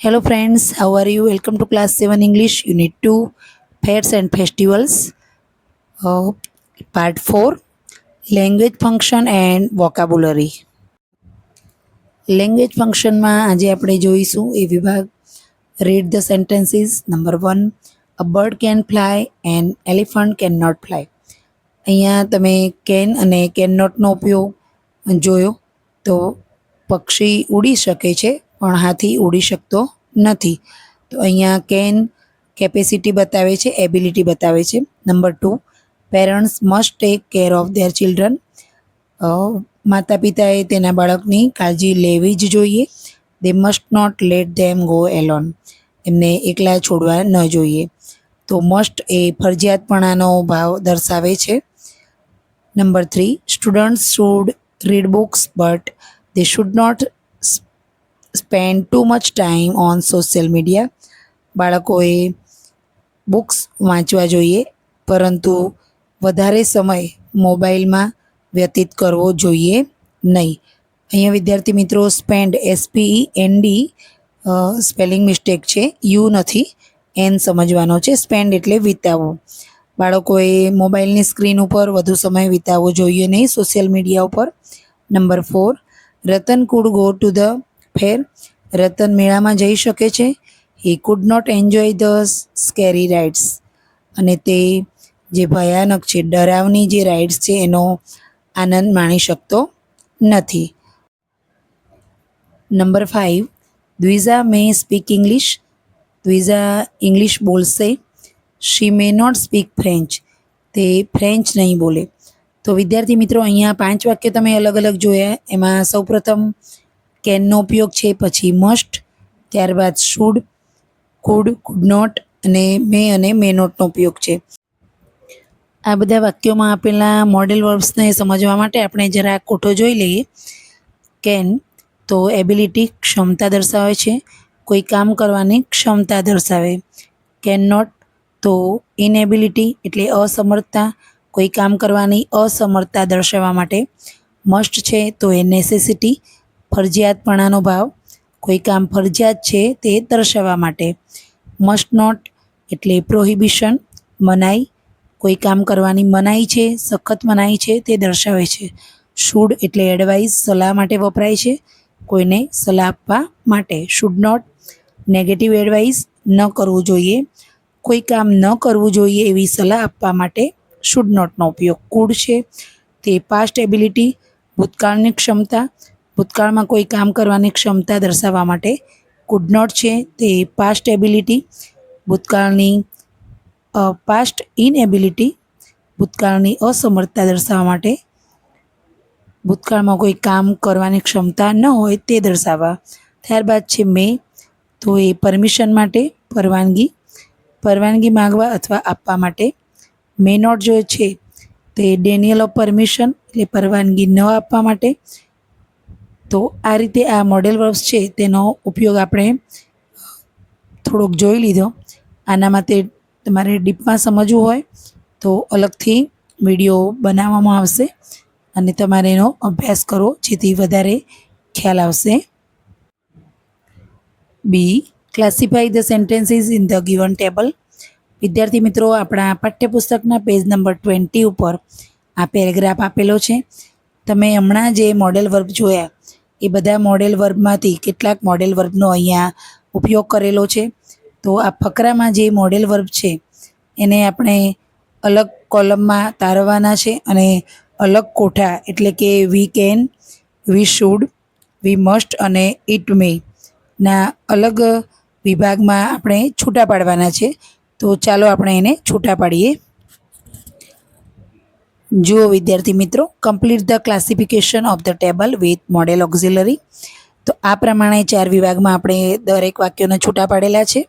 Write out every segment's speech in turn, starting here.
Hello friends, how are you? Welcome to class 7 English Unit 2 Fairs and Festivals uh, Part 4 Language Function and Vocabulary. Language ફંક્શનમાં આજે આપણે જોઈશું એ વિભાગ read the sentences. Number 1, a bird can fly and elephant can not fly. અહીંયા તમે can અને can નોટનો ઉપયોગ જોયો. તો પક્ષી ઉડી શકે છે પણ હાથી ઉડી શકતો નથી. તો અહીંયા કેન કેપેસિટી બતાવે છે, એબિલિટી બતાવે છે. Number 2, parents must take care of their children. માતા પિતાએ તેના બાળકની કાળજી લેવી જ જોઈએ. They must not let them go alone. એમને એકલા છોડવા ન જોઈએ. તો મસ્ટ એ ફરજિયાતપણાનો ભાવ દર્શાવે છે. Number 3, students should read books but they should not spend too much time on social media. બાળકોએ બુક્સ વાંચવા જોઈએ પરંતુ વધારે સમય મોબાઈલમાં વ્યતીત કરવો જોઈએ નહીં. અહીંયા વિદ્યાર્થી મિત્રો સ્પેન્ડ SPEND સ્પેલિંગ મિસ્ટેક છે, યુ નથી, એન સમજવાનો છે. સ્પેન્ડ એટલે વિતાવવો. બાળકોએ મોબાઈલની સ્ક્રીન ઉપર વધુ સમય વિતાવવો જોઈએ નહીં, સોશિયલ મીડિયા ઉપર. Number 4, Ratan could go to the fair. Ratan મેળામાં જઈ શકે છે. He could not enjoy the scary rides. અને તે જે ભયાનક છે, ડરાવની જે રાઇડ્સ છે એનો આનંદ માણી શકતો નથી. નંબર 5, દ્વિજા મે સ્પીક ઇંગ્લિશ. દ્વિજા ઇંગ્લિશ બોલશે. શી મે નોટ સ્પીક ફ્રેન્ચ. તે ફ્રેન્ચ નહીં બોલે. તો વિદ્યાર્થી મિત્રો અહીંયા 5 વાક્ય તમે અલગ અલગ જોયા. એમાં સૌપ્રથમ કેનનો ઉપયોગ છે, પછી મસ્ટ, ત્યારબાદ શુડ, કુડ, કુડ નોટ અને મે નોટનો ઉપયોગ છે. આ બધા વાક્યોમાં આપેલા મોડેલ વર્બ્સને સમજવા માટે આપણે જરા કોઠો જોઈ લઈએ. કેન તો એબિલિટી ક્ષમતા દર્શાવે છે, કોઈ કામ કરવાની ક્ષમતા દર્શાવે. કેન નોટ તો ઇનએબિલિટી એટલે અસમર્થતા, કોઈ કામ કરવાની અસમર્થતા દર્શાવવા માટે. મસ્ટ છે તો એ નેસેસિટી, ફરજિયાતપણાનો ભાવ, કોઈ કામ ફરજિયાત છે તે દર્શાવવા માટે. મસ્ટ નોટ એટલે પ્રોહિબિશન, મનાઈ, કોઈ કામ કરવાની મનાઈ છે, સખત મનાઈ છે તે દર્શાવે છે. શુડ એટલે એડવાઇસ, સલાહ માટે વપરાય છે, કોઈને સલાહ આપવા માટે. શુડ નોટ નેગેટિવ એડવાઇસ, ન કરવું જોઈએ, કોઈ કામ ન કરવું જોઈએ એવી સલાહ આપવા માટે શુડ નોટનો ઉપયોગ. કુડ છે તે પાસ્ટ એબિલિટી, ભૂતકાળની ક્ષમતા, ભૂતકાળમાં કોઈ કામ કરવાની ક્ષમતા દર્શાવવા માટે. કુડ નોટ છે તે પાસ્ટ એબિલિટી, ભૂતકાળની પાસ્ટ ઇનએબિલિટી, ભૂતકાળની અસમર્થતા દર્શાવવા માટે. ભૂતકાળમાં કોઈ કામ કરવાની ક્ષમતા ન હોય તે દર્શાવવા. ત્યારબાદ છે મે, તો એ પરમિશન માટે, પરવાનગી, પરવાનગી માગવા અથવા આપવા માટે. મે નોટ જો છે તે ડેનિયલ ઓફ પરમિશન એટલે પરવાનગી ન આપવા માટે. તો આ રીતે આ મોડેલ વર્બ્સ છે તેનો ઉપયોગ આપણે થોડોક જોઈ લીધો. આના માટે તમારે ડીપમાં સમજવું હોય તો અલગથી વિડીયો બનાવવામાં આવશે અને તમારે એનો અભ્યાસ કરો જેથી વધારે ખ્યાલ આવશે. B, classify the sentences in the given table. વિદ્યાર્થી મિત્રો આપણા પાઠ્યપુસ્તકના પેજ નંબર 20 ઉપર આ પેરેગ્રાફ આપેલો છે. તમે હમણાં જે મોડેલ વર્બ જોયા એ બધા મોડેલ વર્બમાંથી કેટલાક મોડેલ વર્બનો અહીંયા ઉપયોગ કરેલો છે. તો આ ફકરામાં જે મોડેલ વર્બ છે એને આપણે અલગ કોલમમાં તારવવાના છે અને અલગ કોઠા એટલે કે we can, we should, we must અને ઇટ મે ના અલગ વિભાગમાં આપણે છૂટા પાડવાના છે. તો ચાલો આપણે એને છૂટા પાડીએ. જુઓ વિદ્યાર્થી મિત્રો, complete the classification of the table with model auxiliary. તો આ પ્રમાણે 4 વિભાગમાં આપણે દરેક વાક્યોને છૂટા પાડેલા છે.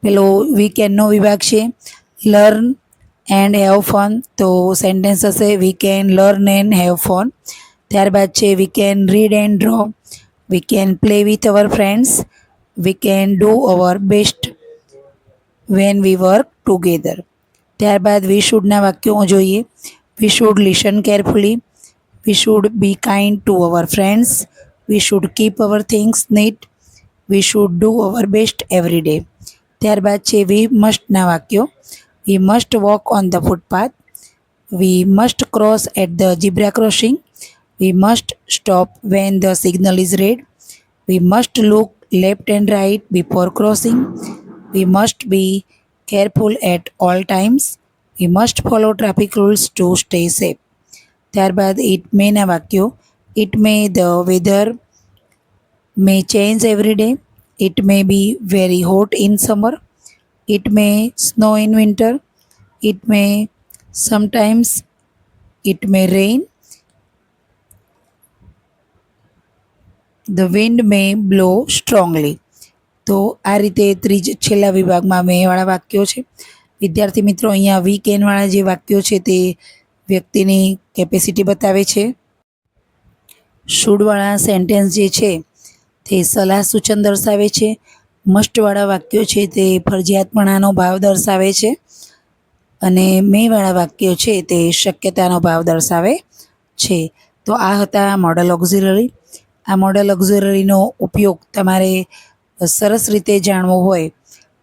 પેલો વી કેનનો વિભાગ છે, લર્ન એન્ડ હેવ ફન. તો સેન્ટેન્સ હશે we can learn and have fun. ત્યારબાદ છે we can read and draw, we can play with our friends, we can do our best when we work together. ત્યારબાદ we શુડના વાક્યો જોઈએ. We should listen carefully, we should be kind to our friends, we should keep our things neat, we should do our best every day. ત્યારબાદ છે વી મસ્ટના વાક્યો. We must walk on the footpath. We must cross at the zebra crossing. We must stop when the signal is red. We must look left and right before crossing. We must be careful at all times. We must follow traffic rules to stay safe. ત્યારબાદ it મેના વાક્યો. It may the weather may change every day. It may be very hot in summer. It may snow in winter. It may sometimes it may rain. The wind may blow strongly. તો આ રીતે છેલ્લા વિભાગમાં મેવાળા વાક્યો છે. વિદ્યાર્થી મિત્રો, અહીંયા વી કેનવાળા જે વાક્યો છે તે વ્યક્તિની કેપેસિટી બતાવે છે. શુડવાળા સેન્ટેન્સ જે છે તે સલાહ સૂચન દર્શાવે છે. મસ્ટવાળા વાક્યો છે તે ફરજિયાતપણાનો ભાવ દર્શાવે છે. અને મેવાળા વાક્યો છે તે શક્યતાનો ભાવ દર્શાવે છે. તો આ હતા મોડલ ઓક્ઝિલરી. આ મોડલ ઓક્ઝિલરીનો ઉપયોગ તમારે સરસ રીતે જાણવો હોય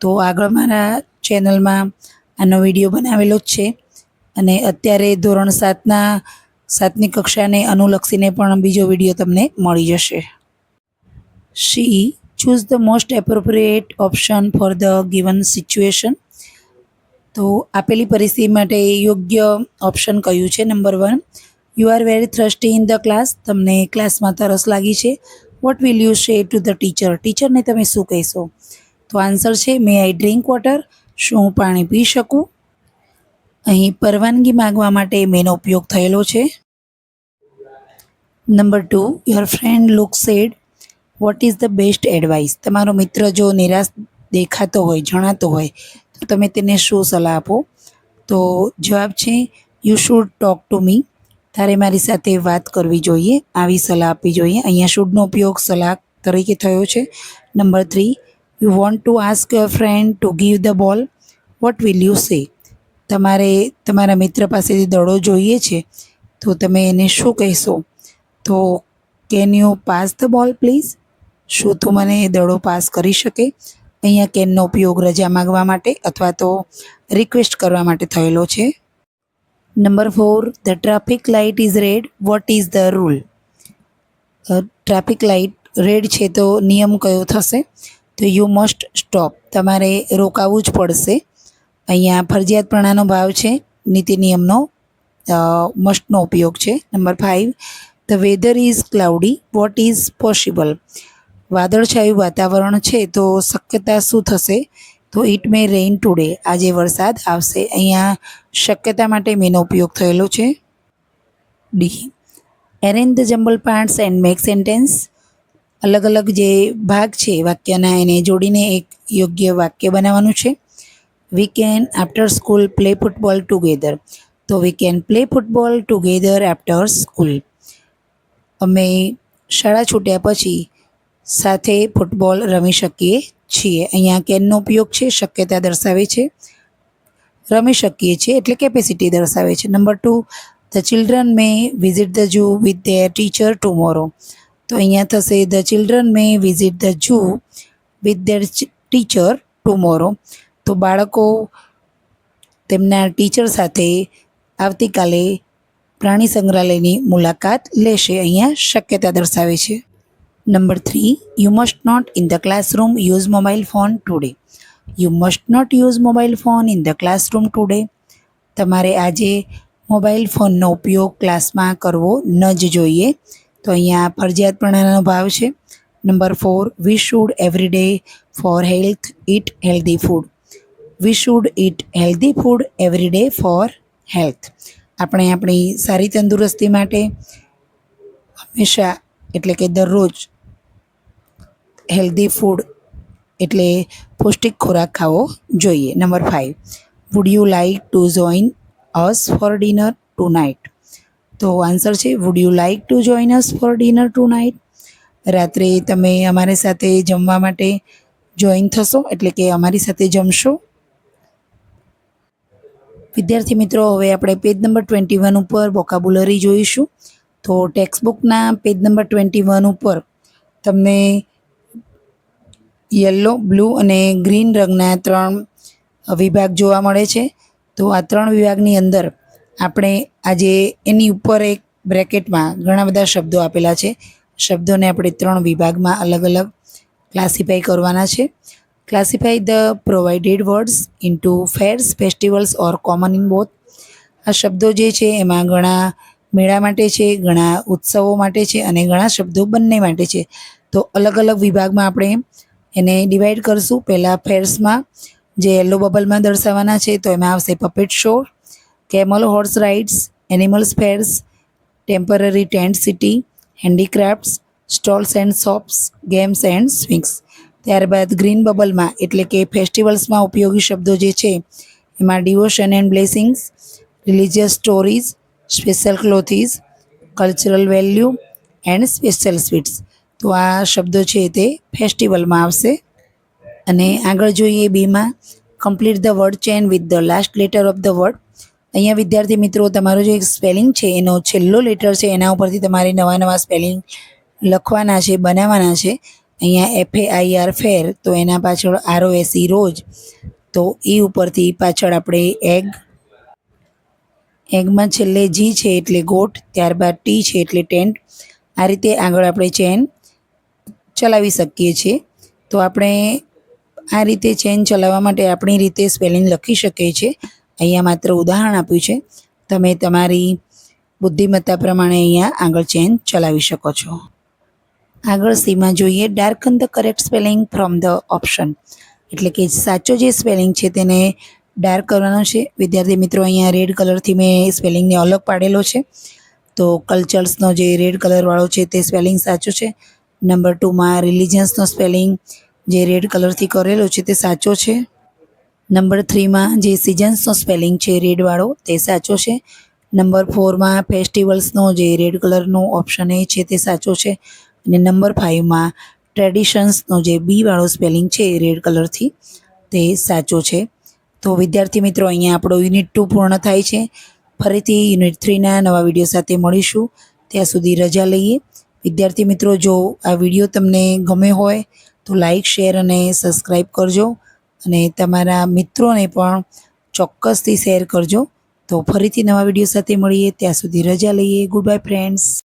તો આગળ મારા ચેનલમાં આનો વિડીયો બનાવેલો જ છે. અને અત્યારે ધોરણ 7ની કક્ષાને અનુલક્ષીને પણ બીજો વિડીયો તમને મળી જશે. She choose the most appropriate option for the given situation. તો આપેલી પરિસ્થિતિ માટે યોગ્ય ઓપ્શન કયું છે? Number 1, you are very thirsty in the class. તમને ક્લાસમાં તરસ લાગી છે. What will you say to the teacher. ટીચરને તમે શું કહેશો? તો આન્સર છે મે આઈ ડ્રિંક વોટર. શું હું પાણી પી શકું? અહીં પરવાનગી માગવા માટે મેનો ઉપયોગ થયેલો છે. Number 2, your friend look sad. What is the best advice. તમારો મિત્ર જો નિરાશ દેખાતો હોય, જણાતો હોય તો તમે તેને શું સલાહ આપો? તો જવાબ છે you should talk to me. તારે મારી સાથે વાત કરવી જોઈએ, આવી સલાહ આપવી જોઈએ. અહીંયા શુડનો ઉપયોગ સલાહ તરીકે થયો છે. Number 3, you want to ask your friend to give the ball. Vote will you સે. તમારે તમારા મિત્ર પાસેથી દડો જોઈએ છે તો તમે એને શું કહેશો? તો can you pass the ball please. શું તું મને દડો પાસ કરી શકે? અહીંયા કેનનો ઉપયોગ રજા માગવા માટે અથવા તો રિક્વેસ્ટ કરવા માટે થયેલો છે. Number 4, the traffic light is red. Vote is the rule. Traffic light red છે તો નિયમ કયો થશે? તો યુ મસ્ટ સ્ટોપ. તમારે રોકાવું જ પડશે. અહીંયા ફરજિયાતપણાનો ભાવ છે, નીતિ નિયમનો મસ્ટનો ઉપયોગ છે. Number 5, the weather is cloudy. What is possible. વાદળછાયું વાતાવરણ છે તો શક્યતા શું થશે? તો ઇટ મે રેઇન ટુડે. આજે વરસાદ આવશે. અહીંયા શક્યતા માટે મેનો ઉપયોગ થયેલો છે. D, arrange the jumble parts and make sentence. અલગ અલગ જે ભાગ છે વાક્યના એને જોડીને એક યોગ્ય વાક્ય બનાવવાનું છે. We can after school play football together. તો we can play football together after school. અમે શાળા છૂટ્યા પછી સાથે ફૂટબોલ રમી શકીએ છીએ. અહીંયા કેનનો ઉપયોગ છે, શક્યતા દર્શાવે છે. રમી શકીએ છીએ એટલે કેપેસિટી દર્શાવે છે. Number 2, the children May visit the zoo with their teacher tomorrow. તો અહીંયા થશે the children May visit the zoo with their teacher tomorrow. તો બાળકો તેમના ટીચર સાથે આવતીકાલે પ્રાણી સંગ્રહાલયની મુલાકાત લેશે. અહીંયા શક્યતા દર્શાવે છે. Number 3, you must not in the classroom use mobile phone today. You must not use mobile phone in the classroom today. તમારે આજે મોબાઈલ ફોનનો ઉપયોગ ક્લાસમાં કરવો ન જ જોઈએ. તો અહીંયા ફરજિયાતપણાનો ભાવ છે. Number 4, we should every day for health eat healthy food. We should eat healthy food every day for health. આપણે આપણી સારી તંદુરસ્તી માટે હંમેશા એટલે કે દરરોજ હેલ્ધી ફૂડ એટલે પૌષ્ટિક ખોરાક ખાવો જોઈએ. Number 5, would you like to join us for dinner tonight. તો આન્સર છે would you like to join us for dinner tonight. રાત્રે તમે અમારી સાથે જમવા માટે જોઈન થશો એટલે કે અમારી સાથે જમશો. વિદ્યાર્થી મિત્રો, હવે આપણે પેજ નંબર 21 ઉપર વોકાબ્યુલરી જોઈશું. તો ટેક્સ્ટબુકના પેજ નંબર 21 ઉપર તમને યલો, બ્લુ અને ગ્રીન રંગના 3 વિભાગ જોવા મળે છે. તો આ 3 વિભાગની અંદર આપણે આજે એની ઉપર એક બ્રેકેટમાં ઘણા બધા શબ્દો આપેલા છે. શબ્દોને આપણે 3 વિભાગમાં અલગ અલગ ક્લાસિફાઈ કરવાના છે. Classify the provided words into fairs, festivals or common in both. આ શબ્દો જે છે એમાં ઘણા મેળા માટે છે, ઘણા ઉત્સવો માટે છે અને ઘણા શબ્દો બંને માટે છે. તો અલગ અલગ વિભાગમાં આપણે એને ડિવાઈડ કરશું. પહેલાં ફેર્સમાં જે યલો બબલમાં દર્શાવવાના છે તો એમાં આવશે puppet show, camel horse rides, animals fairs, temporary tent city, handicrafts, stalls and shops, games and swings. ત્યારબાદ ગ્રીન બબલમાં એટલે કે ફેસ્ટિવલ્સમાં ઉપયોગી શબ્દો જે છે એમાં devotion and blessings, religious stories, special clothes, cultural value and special sweets. તો આ શબ્દો છે તે ફેસ્ટિવલમાં આવશે. અને આગળ જોઈએ બીમાં, complete the word chain with the last letter of the word. અહીંયા વિદ્યાર્થી મિત્રો તમારો જે સ્પેલિંગ છે એનો છેલ્લો લેટર છે એના ઉપરથી તમારે નવા નવા સ્પેલિંગ લખવાના છે, બનાવવાના છે. અહીંયા FAIR ફેર, તો એના પાછળ ROSE રોજ, તો એ ઉપરથી પાછળ આપણે એગ, એગમાં છેલ્લે G છે એટલે ગોટ, ત્યારબાદ T છે એટલે ટેન્ટ. આ રીતે આગળ આપણે ચેન ચલાવી શકીએ છીએ. તો આપણે આ રીતે ચેન ચલાવવા માટે આપણી રીતે સ્પેલિંગ લખી શકીએ છીએ. અહીંયા માત્ર ઉદાહરણ આપ્યું છે, તમે તમારી બુદ્ધિમત્તા પ્રમાણે અહીંયા આગળ ચેન ચલાવી શકો છો. આગળ સીમાં જોઈએ, darken the correct spelling from the option. એટલે કે સાચો જે સ્પેલિંગ છે તેને ડાર્ક કરવાનો છે. વિદ્યાર્થી મિત્રો અહીંયા રેડ કલરથી મેં સ્પેલિંગને અલગ પાડેલો છે. તો કલ્ચર્સનો જે રેડ કલરવાળો છે તે સ્પેલિંગ સાચો છે. નંબર 2માં રિલિજન્સનો સ્પેલિંગ જે રેડ કલરથી કરેલો છે તે સાચો છે. નંબર 3માં જે સિઝન્સનો સ્પેલિંગ છે રેડવાળો તે સાચો છે. નંબર 4માં ફેસ્ટિવલ્સનો જે રેડ કલરનો ઓપ્શન એ છે તે સાચો છે. અને નંબર 5માં ટ્રેડિશન્સનો જે બીવાળો સ્પેલિંગ છે રેડ કલરથી તે સાચો છે. તો વિદ્યાર્થી મિત્રો અહીંયા આપણો યુનિટ 2 પૂર્ણ થાય છે. ફરીથી યુનિટ 3ના નવા વિડીયો સાથે મળીશું. ત્યાં સુધી રજા લઈએ. વિદ્યાર્થી મિત્રો જો આ વિડીયો તમને ગમે હોય તો લાઈક, શેર અને સબસ્ક્રાઈબ કરજો અને તમારા મિત્રોને પણ ચોક્કસથી શેર કરજો. તો ફરીથી નવા વિડીયો સાથે મળીએ. ત્યાં સુધી રજા લઈએ. Good bye friends.